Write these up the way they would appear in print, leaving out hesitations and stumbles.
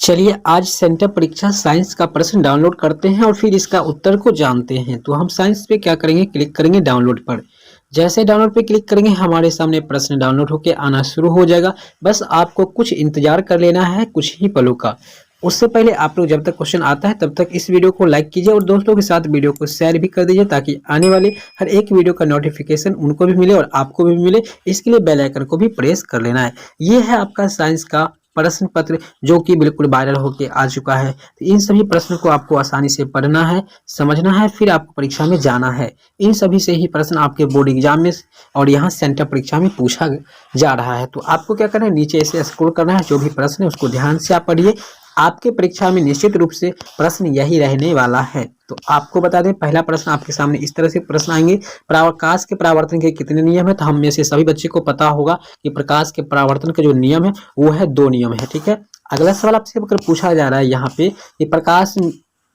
चलिए आज सेंटर परीक्षा साइंस का प्रश्न डाउनलोड करते हैं और फिर इसका उत्तर को जानते हैं। तो हम साइंस पे क्या करेंगे, क्लिक करेंगे डाउनलोड पर। जैसे डाउनलोड पे क्लिक करेंगे हमारे सामने प्रश्न डाउनलोड होकर आना शुरू हो जाएगा। बस आपको कुछ इंतजार कर लेना है कुछ ही पलों का। उससे पहले आप लोग जब तक क्वेश्चन आता है तब तक इस वीडियो को लाइक कीजिए और दोस्तों के साथ वीडियो को शेयर भी कर दीजिए ताकि आने वाले हर एक वीडियो का नोटिफिकेशन उनको भी मिले और आपको भी मिले। इसके लिए बेल आइकन को भी प्रेस कर लेना है। ये है आपका साइंस का प्रश्न पत्र जो कि बिल्कुल वायरल होके आ चुका है। तो इन सभी प्रश्नों को आपको आसानी से पढ़ना है, समझना है, फिर आपको परीक्षा में जाना है। इन सभी से ही प्रश्न आपके बोर्ड एग्जाम में और यहाँ सेंटर परीक्षा में पूछा जा रहा है। तो आपको क्या करना है, नीचे से स्क्रॉल करना है, जो भी प्रश्न है उसको ध्यान से आप पढ़िए। आपके परीक्षा में निश्चित रूप से प्रश्न यही रहने वाला है। तो आपको बता दें, पहला प्रश्न आपके सामने इस तरह से प्रश्न आएंगे, प्रकाश के परावर्तन के कितने नियम है। तो हम में से सभी बच्चे को पता होगा कि प्रकाश के परावर्तन के जो नियम है वो है 2 नियम है। ठीक है, अगला सवाल आपसे अगर पूछा जा रहा है यहाँ पे कि प्रकाश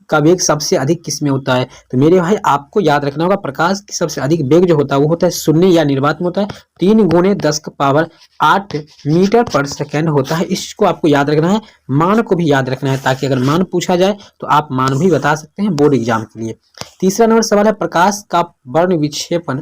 का वेग सबसे अधिक किस में होता है। तो मेरे भाई आपको याद रखना होगा, प्रकाश की सबसे अधिक वेग जो होता है वो होता है शून्य या निर्वात में होता है 3 × 10⁸ मीटर पर सेकेंड होता है। इसको आपको याद रखना है, मान को भी याद रखना है ताकि अगर मान पूछा जाए तो आप मान भी बता सकते हैं बोर्ड एग्जाम के लिए। तीसरा नंबर सवाल है, प्रकाश का वर्ण विक्षेपण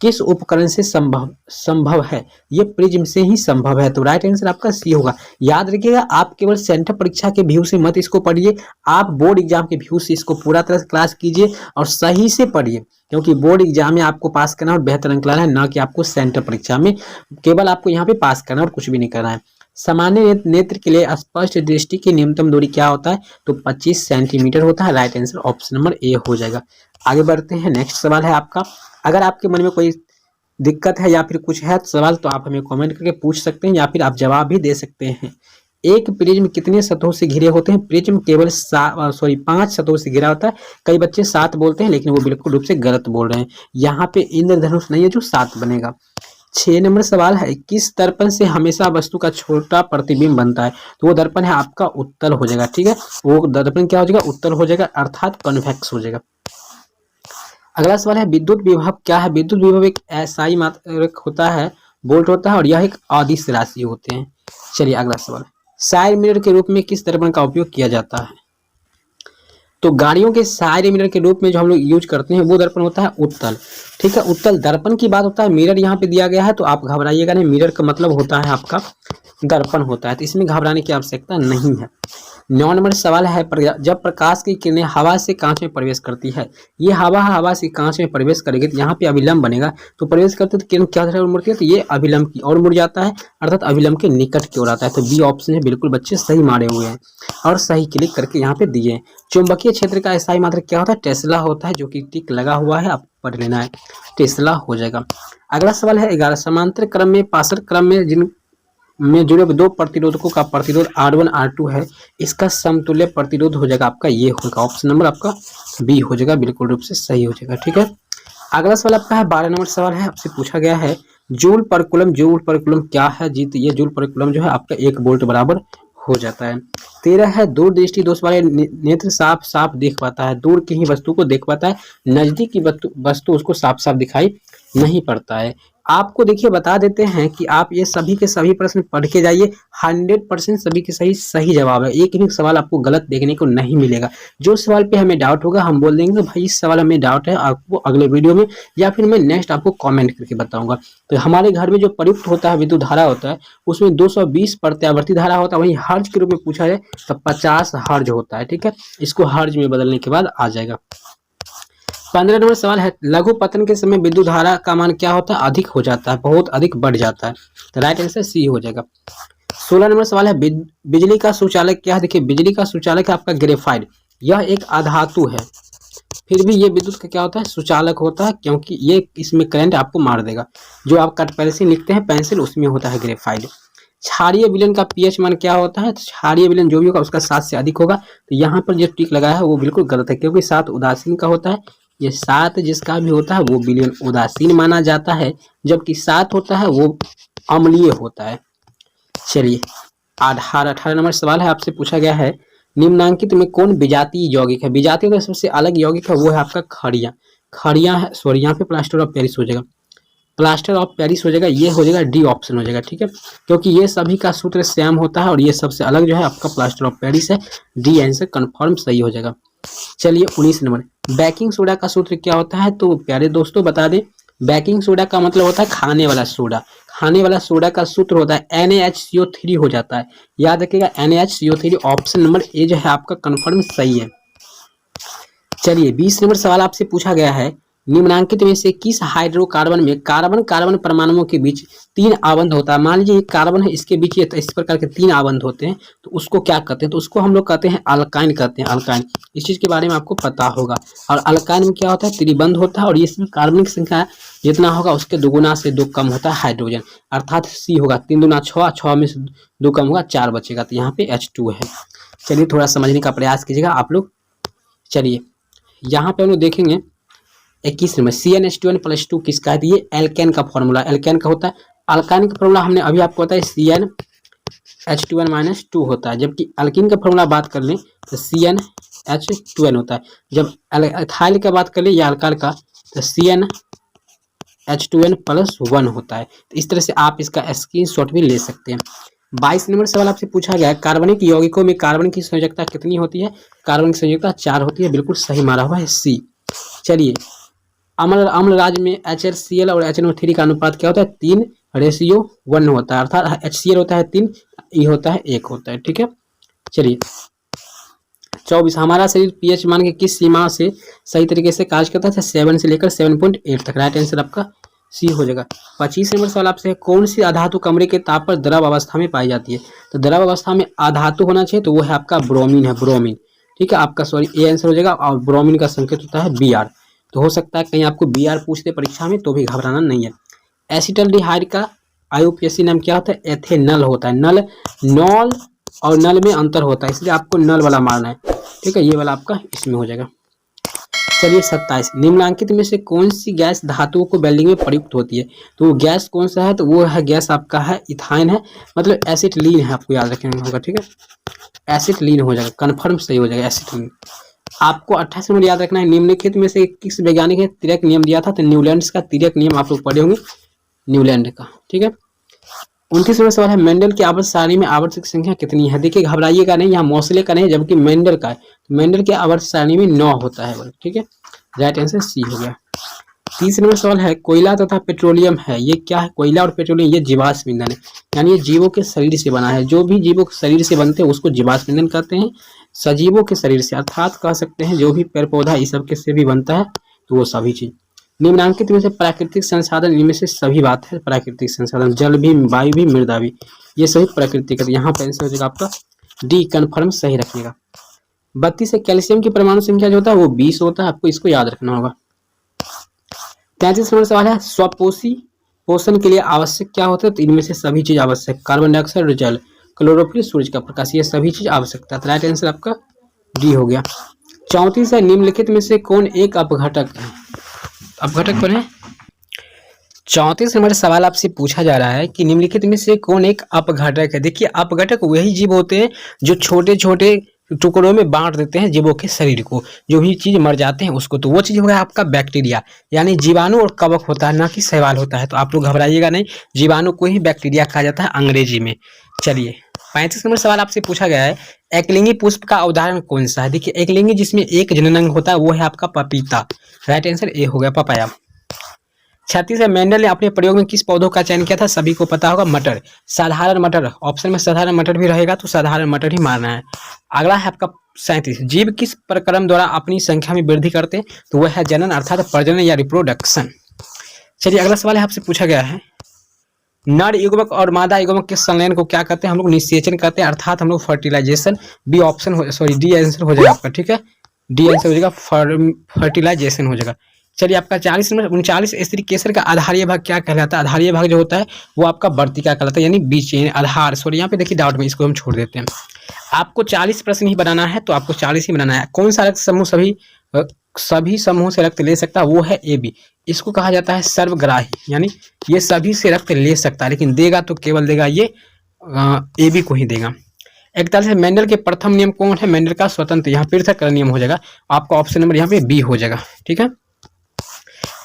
किस उपकरण से संभव है। ये प्रिज्म से ही संभव है। तो राइट आंसर आपका सी होगा। याद रखिएगा, आप केवल सेंटर परीक्षा के व्यू से मत इसको पढ़िए, आप बोर्ड एग्जाम के व्यू से इसको पूरा तरह से क्लास कीजिए और सही से पढ़िए, क्योंकि बोर्ड एग्जाम में आपको पास करना और बेहतर अंक लाना है, ना कि आपको सेंटर परीक्षा में केवल आपको यहाँ पे पास करना और कुछ भी नहीं करना है। सामान्य नेत्र के लिए स्पष्ट दृष्टि की न्यूनतम दूरी क्या होता है। तो 25 सेंटीमीटर होता है। Right answer option number A हो जाएगा। आगे बढ़ते हैं, नेक्स्ट सवाल है आपका। अगर आपके मन में कोई दिक्कत है या फिर कुछ है तो सवाल तो आप हमें कमेंट करके पूछ सकते हैं या फिर आप जवाब भी दे सकते हैं। एक प्रिज्म कितने सतहों से घिरे होते हैं। प्रिज्म केवल 5 सतहों से घिरा होता है। कई बच्चे 7 बोलते हैं लेकिन वो बिल्कुल रूप से गलत बोल रहे हैं। यहाँ पे इंद्रधनुष नहीं है जो 7 बनेगा। 6 नंबर सवाल है, किस दर्पण से हमेशा वस्तु का छोटा प्रतिबिंब बनता है। तो वो दर्पण है आपका उत्तल हो जाएगा। ठीक है, वो दर्पण क्या हो जाएगा, उत्तल हो जाएगा, अर्थात कन्वेक्स हो जाएगा। अगला सवाल है, विद्युत विभव क्या है। विद्युत विभव एक एसआई मात्रक होता है, वोल्ट होता है और यह एक अदिश राशि होते हैं। चलिए अगला सवाल, साइड मिरर के रूप में किस दर्पण का उपयोग किया जाता है। तो गाड़ियों के साइड मिरर के रूप में जो हम लोग यूज करते हैं वो दर्पण होता है उत्तल। ठीक है, उत्तल दर्पण की बात होता है। मिरर यहाँ पे दिया गया है तो आप घबराइएगा नहीं, मिरर का मतलब होता है आपका दर्पण होता है, तो इसमें घबराने की आवश्यकता नहीं है। 9 नंबर सवाल है, जब प्रकाश की किरणें हवा से कांच में प्रवेश करती है, ये हवा से कांच में प्रवेश करेगी तो यहाँ पे अभिलंब बनेगा। तो प्रवेश करते तो किरण क्या तरफ मुड़ती है, तो ये अभिलंब की ओर मुड़ जाता है, अर्थात अभिलंब के निकट की ओर आता है। तो बी ऑप्शन है, बिल्कुल बच्चे सही मारे हुए हैं और सही क्लिक करके यहाँ पे दिए। चुंबकीय क्षेत्र का एसआई मात्रक क्या होता है, टेस्ला होता है, जो कि टिक लगा हुआ है, आप पढ़ लेना है, टेस्ला हो जाएगा। अगला सवाल है, 11 समांतर क्रम में पार्षद क्रम में जिन में जुड़े 2 प्रतिरोधकों का प्रतिरोध R1 R2 है, इसका समतुल्य प्रतिरोध हो जाएगा आपका, ये होगा ऑप्शन नंबर आपका बी हो जाएगा, बिल्कुल रूप से सही हो जाएगा। ठीक है, अगला सवाल आपका है 12 नंबर सवाल है, आपसे पूछा गया है जूल पर कूलम। जूल पर कूलम क्या है जीत, ये जूल पर कूलम जो है आपका 1 वोल्ट बराबर हो जाता है। 13 है, दूरदृष्टि दोष वाले नेत्र साफ देख पाता है, दूर की ही वस्तु को देख पाता है, नजदीक की वस्तु उसको साफ दिखाई नहीं पड़ता है। आपको देखिए बता देते हैं कि आप ये सभी के सभी प्रश्न पढ़ के जाइए, 100% सभी के सही जवाब है, एक भी सवाल आपको गलत देखने को नहीं मिलेगा। जो सवाल पे हमें डाउट होगा हम बोल देंगे भाई इस सवाल हमें डाउट है, आपको अगले वीडियो में या फिर मैं नेक्स्ट आपको कमेंट करके बताऊंगा। तो हमारे घर में जो प्रयुक्त होता है विद्युत धारा होता है उसमें 220 प्रत्यावर्ती धारा होता है, वहीं हर्ज के रूप में पूछा जाए तो 50 हर्ज होता है। ठीक है, इसको हर्ज में बदलने के बाद आ जाएगा। 15 नंबर सवाल है, लघु पतन के समय विद्युत धारा का मान क्या होता है, अधिक हो जाता है, बहुत अधिक बढ़ जाता है। तो राइट आंसर सी हो जाएगा। 16 नंबर सवाल है, बिजली का सुचालक क्या है। देखिए बिजली का सुचालक है आपका ग्रेफाइट, यह एक अधातु है, फिर भी ये विद्युत का क्या होता है, सुचालक होता है, क्योंकि ये इसमें करंट आपको मार देगा। जो आप कट पेंसिल लिखते हैं पेंसिल, उसमें होता है ग्रेफाइट। क्षारीय विलयन का पीएच मान क्या होता है, तो क्षारीय विलयन जो भी होगा उसका 7 से अधिक होगा। तो यहाँ पर जो टिक लगाया है वो बिल्कुल गलत है, क्योंकि 7 उदासीन का होता है, ये 7 जिसका भी होता है वो विलयन उदासीन माना जाता है, जबकि 7 होता है वो अम्लीय होता है। चलिए 18 नंबर सवाल है, आपसे पूछा गया है निम्नांकित में कौन विजातीय यौगिक है। विजातीय का सबसे अलग यौगिक है वो है आपका खड़िया। खड़िया है, सॉरी यहाँ पे प्लास्टर ऑफ पेरिस हो जाएगा। प्लास्टर ऑफ पेरिस हो जाएगा, ये हो जाएगा डी ऑप्शन हो जाएगा, ठीक है, क्योंकि ये सभी का सूत्र सेम होता है और ये सबसे अलग जो है आपका प्लास्टर ऑफ पेरिस है। डी आंसर कंफर्म सही हो जाएगा। चलिए 19 नंबर, बेकिंग सोडा का सूत्र क्या होता है? तो प्यारे दोस्तों बता दें, बेकिंग सोडा का मतलब होता है खाने वाला सोडा। खाने वाला सोडा का सूत्र होता है NaHCO3 हो जाता है, याद रखिएगा NaHCO3। ऑप्शन नंबर ए जो है आपका कंफर्म सही है। चलिए 20 नंबर सवाल आपसे पूछा गया है, निम्नलिखित में से किस हाइड्रोकार्बन में कार्बन कार्बन परमाणुओं के बीच 3 आबंध होता है? मान लीजिए एक कार्बन है, इसके बीच ये इस प्रकार के 3 आबंध होते हैं, तो उसको क्या कहते हैं? तो उसको हम लोग कहते हैं अल्काइन कहते हैं, अल्काइन। इस चीज के बारे में आपको पता होगा। और अल्काइन में क्या होता है? त्रिबंध होता है और इसमें कार्बनिक संख्या जितना होगा उसके दोगुना से 2 कम होता है हाइड्रोजन, अर्थात सी होगा 3 दूना 6, 6 में से 2 कम होगा 4 बचेगा, तो यहाँ पे H2 है। चलिए थोड़ा समझने का प्रयास कीजिएगा आप लोग। चलिए यहाँ पे हम लोग देखेंगे 21 नंबर, CnH2n+2 किसका है? ये एल्केन का फॉर्मूला, एल्केन का होता है। अल्काइन का फॉर्मूला हमने अभी आपको बताया CnH2n-2 होता है, जबकि अल्कीन का फॉर्मूला बात कर लें तो CnH2n होता है। जब एथाइल का बात कर लें या अल्काइल का तो CnH2n+1 होता है। तो इस तरह से आप इसका स्क्रीनशॉट भी ले सकते हैं। 22 नंबर सवाल आपसे पूछा गया है, कार्बनिक यौगिकों में कार्बन की संयोजकता कितनी होती है? कार्बन की संयोजकता 4 होती है, बिल्कुल सही मारा हुआ है सी। चलिए अम्ल राज में HCl और HNO3 का अनुपात क्या होता है? 3:1 होता है, अर्थात HCl होता है 3, E होता है 1 होता है, ठीक है। चलिए 24, हमारा शरीर pH मान के किस सीमा से सही तरीके से कार्य करता है? 7 से लेकर 7.8 तक। राइट आंसर आपका सी हो जाएगा। 25 नंबर सवाल आपसे, कौन सी अधातु कमरे के ताप पर द्रव अवस्था में पाई जाती है? तो द्रव अवस्था में अधातु होना चाहिए, तो वो है आपका ब्रोमीन है, ब्रोमीन, ठीक है। आपका सॉरी ए आंसर हो जाएगा। और ब्रोमीन का संकेत होता है Br। तो हो सकता है कहीं आपको Br पूछते परीक्षा में, तो भी घबराना नहीं है। एसिटल्डिहाइड का IUPAC नाम क्या होता है? एथेनल होता है। नल, नॉल और नल में अंतर होता है, इसलिए आपको नल वाला मारना है, ठीक है। ये वाला आपका इसमें हो जाएगा। चलिए 27, निम्नलिखित में से कौन सी गैस धातुओं को वेल्डिंग में प्रयुक्त होती है? तो वो गैस कौन सा है? तो वो है गैस आपका है इथाइन है, मतलब एसिटिलीन है, आपको याद रखना होगा, ठीक है। एसिटिलीन हो जाएगा, कन्फर्म सही हो जाएगा एसिटिलीन। आपको 28 नंबर याद रखना है, निम्नलिखित में से किस वैज्ञानिक ने तिर्यक नियम दिया था? तो न्यूलैंड का तिर्यक नियम आप लोग पढ़े होंगे, न्यूलैंड का, ठीक है। 29 नंबर सवाल है, मेंडल की आवर्त सारणी में आवर्त संख्या कितनी है? देखिए घबराइएगा नहीं, यहाँ मौसले का नहीं जबकि मेंडल का है। तो मेंडल के आवर्त सारणी में 9 होता है, ठीक है। राइट आंसर सी हो गया। 30 नंबर सवाल है, कोयला तथा पेट्रोलियम है, ये क्या है? कोयला और पेट्रोलियम ये जीवाश्म ईंधन है, यानी ये जीवों के शरीर से बना है। जो भी जीवों के शरीर से बनते हैं उसको जीवाश्म ईंधन कहते हैं। सजीवों के शरीर से, अर्थात कह सकते हैं जो भी पेड़ पौधा इस सब के से भी बनता है, तो वो सभी चीज। निम्नलिखित में से प्राकृतिक संसाधन, इनमें से सभी बात है प्राकृतिक संसाधन, जल भी, वायु भी, मृदा भी, ये सभी प्राकृतिक है। यहाँ पर आंसर हो जाएगा आपका डी, कन्फर्म सही रखिएगा। 32 से कैल्शियम की परमाणु संख्या जो होता है वो 20 होता है, आपको इसको याद रखना होगा। 33 नंबर सवाल है, स्वपोषी पोषण के लिए आवश्यक क्या होता है? तो इनमें से सभी चीज आवश्यक, कार्बन डाइऑक्साइड, जल, क्लोरोफिल, सूरज का प्रकाश, ये सभी चीज आवश्यकता। तो राइट आंसर आपका डी हो गया। 34 है, निम्नलिखित में से कौन एक अपघटक है? अपघटक कौन है? 34 नंबर सवाल आपसे पूछा जा रहा है कि निम्नलिखित में से कौन एक अपघटक है? देखिए अपघटक वही जीव होते हैं जो छोटे छोटे टुकड़ों में बांट देते हैं जीवों के शरीर को, जो भी चीज मर जाते हैं उसको, तो वो चीज हो गया आपका बैक्टीरिया, यानी जीवाणु और कवक होता है, ना कि शैवाल होता है। तो आप लोग घबराइएगा नहीं, जीवाणु को ही बैक्टीरिया कहा जाता है अंग्रेजी में। चलिए 35 नंबर सवाल आपसे पूछा गया है, एकलिंगी पुष्प का उदाहरण कौन सा है? देखिए एकलिंगी जिसमें एक जननांग होता है वो है आपका पपीता। राइट आंसर ए हो गया, पपाया। 36 है, मेंडल ने अपने प्रयोग में किस पौधों का चयन किया था? सभी को पता होगा, मटर, साधारण मटर। ऑप्शन में साधारण मटर भी रहेगा तो साधारण मटर ही मारना है। अगला है आपका 37, जीव किस प्रक्रम द्वारा अपनी संख्या में वृद्धि करते हैं? तो वह है जनन, अर्थात प्रजनन या रिप्रोडक्शन। चलिए अगला सवाल है आपसे पूछा गया है, नर युग्मक और मादा युग्मक के संलयन को क्या कहते हैं? हम लोग निषेचन कहते हैं, अर्थात हम लोग फर्टिलाइजेशन। बी ऑप्शन हो, सॉरी डी आंसर हो जाएगा आपका, ठीक है। डी आंसर हो जाएगा फर्टिलाइजेशन हो जाएगा। चलिए आपका 40 नंबर, 39 स्त्री केसर का आधारीय भाग क्या कहलाता है? आधारीय भाग जो होता है वो आपका वर्तिका कहलाता है, यानी बीच, यानी आधार। सॉरी यहाँ पे देखिए डाउट में, इसको हम छोड़ देते हैं। आपको 40 प्रश्न ही बनाना है तो आपको 40 ही बनाना है। कौन सा रक्त समूह सभी समूह से रक्त ले सकता है? वो है AB। इसको कहा जाता है सर्वग्राही, यानी ये सभी से रक्त ले सकता है, लेकिन देगा तो केवल देगा ये AB को ही देगा। 41 है, मेंडल के प्रथम नियम कौन है? मेंडल का स्वतंत्र, यहाँ पृथक नियम हो जाएगा। आपका ऑप्शन नंबर यहाँ पे बी हो जाएगा, ठीक है।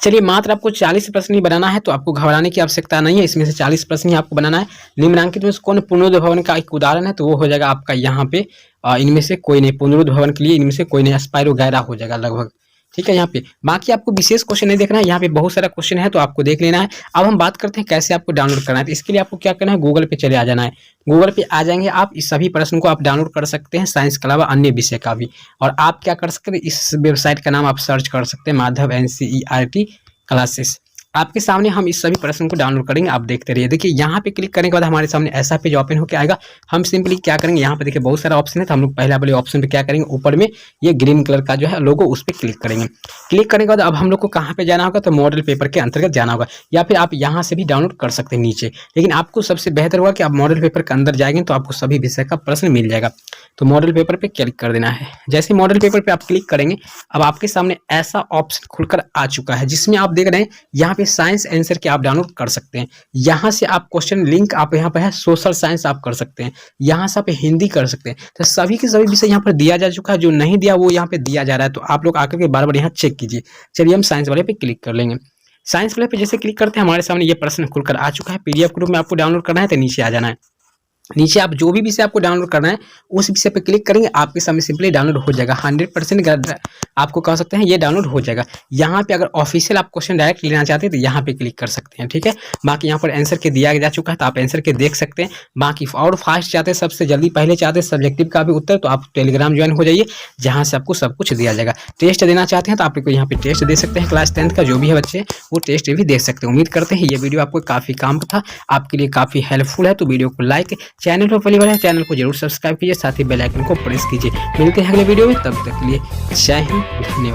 चलिए मात्र आपको 40 प्रश्न ही बनाना है, तो आपको घबराने की आवश्यकता नहीं है। इसमें से 40 प्रश्न ही आपको बनाना है। निम्नलिखित में से कौन पुनरुद्ध भवन का एक उदाहरण है, तो वो हो जाएगा आपका यहाँ पे इनमें से कोई नहीं। पुनरुद्ध भवन के लिए इनमें से कोई नहीं, स्पाइरो गैरा हो जाएगा लगभग। ठीक है, यहाँ पे बाकी आपको विशेष क्वेश्चन नहीं देखना है, यहाँ पे बहुत सारा क्वेश्चन है तो आपको देख लेना है। अब हम बात करते हैं कैसे आपको डाउनलोड करना है। तो इसके लिए आपको क्या करना है, गूगल पे चले आ जाना है। गूगल पे आ जाएंगे आप, इस सभी प्रश्न को आप डाउनलोड कर सकते हैं, साइंस के अलावा अन्य विषय का भी। और आप क्या कर सकते हैं, इस वेबसाइट का नाम आप सर्च कर सकते हैं, माधव NCERT क्लासेस। आपके सामने हम इस सभी प्रश्न को डाउनलोड करेंगे, आप देखते रहिए। देखिए यहाँ पे क्लिक करने के बाद हमारे सामने ऐसा पेज ओपन होकर आएगा। हम सिंपली क्या करेंगे, यहाँ पे देखिए बहुत सारा ऑप्शन है, तो हम लोग पहला वाले ऑप्शन पे क्या करेंगे, ऊपर में ये ग्रीन कलर का जो है लोगो, उस पर क्लिक करेंगे। क्लिक करने के बाद अब हम लोग को कहाँ पे जाना होगा, तो मॉडल पेपर के अंतर्गत जाना होगा, या फिर आप यहाँ से भी डाउनलोड कर सकते हैं नीचे। लेकिन आपको सबसे बेहतर होगा कि आप मॉडल पेपर के अंदर जाएंगे तो आपको सभी विषय का प्रश्न मिल जाएगा। तो मॉडल पेपर पे क्लिक कर देना है। जैसे मॉडल पेपर पे आप क्लिक करेंगे, अब आपके सामने ऐसा ऑप्शन खुलकर आ चुका है, जिसमें आप देख रहे हैं यहाँ पे साइंस आंसर के आप डाउनलोड कर सकते हैं। यहाँ से आप क्वेश्चन लिंक आप यहाँ पे है, सोशल साइंस आप कर सकते हैं, यहाँ से आप हिंदी कर सकते हैं। तो सभी के सभी विषय यहाँ पर दिया जा चुका है, जो नहीं दिया वो यहाँ पे दिया जा रहा है। तो आप लोग आकर के बार बार यहाँ चेक कीजिए। चलिए हम साइंस वाले पे क्लिक कर लेंगे। साइंस वाले पे जैसे क्लिक करते हैं, हमारे सामने ये प्रश्न खुलकर आ चुका है। PDF के रूप में आपको डाउनलोड करना है, तो नीचे आ जाना है। नीचे आप जो भी विषय आपको डाउनलोड करना है उस विषय पे क्लिक करेंगे, आपके सामने सिंपली डाउनलोड हो जाएगा। 100% आपको कह सकते हैं ये डाउनलोड हो जाएगा। यहाँ पे अगर ऑफिशियल आप क्वेश्चन डायरेक्ट लेना चाहते हैं तो यहाँ पे क्लिक कर सकते हैं। ठीक है, बाकी यहाँ पर आंसर के दिया जा चुका है, तो आप आंसर के देख सकते हैं। बाकी और फास्ट चाहते हैं, सबसे जल्दी पहले चाहते हैं सब्जेक्टिव का भी उत्तर, तो आप टेलीग्राम ज्वाइन हो जाइए, जहाँ से आपको सब कुछ दिया जाएगा। टेस्ट देना चाहते हैं तो आप यहाँ पे टेस्ट दे सकते हैं, क्लास 10th का जो भी है बच्चे वो टेस्ट भी दे सकते हैं। उम्मीद करते हैं ये वीडियो आपको काफी काम का था, आपके लिए काफी हेल्पफुल है। तो वीडियो को लाइक, चैनल पर पहली बार है चैनल को जरूर सब्सक्राइब कीजिए, साथ ही बेल आइकन को प्रेस कीजिए। मिलते हैं अगले वीडियो में, तब तक के लिए जय हिंद, धन्यवाद।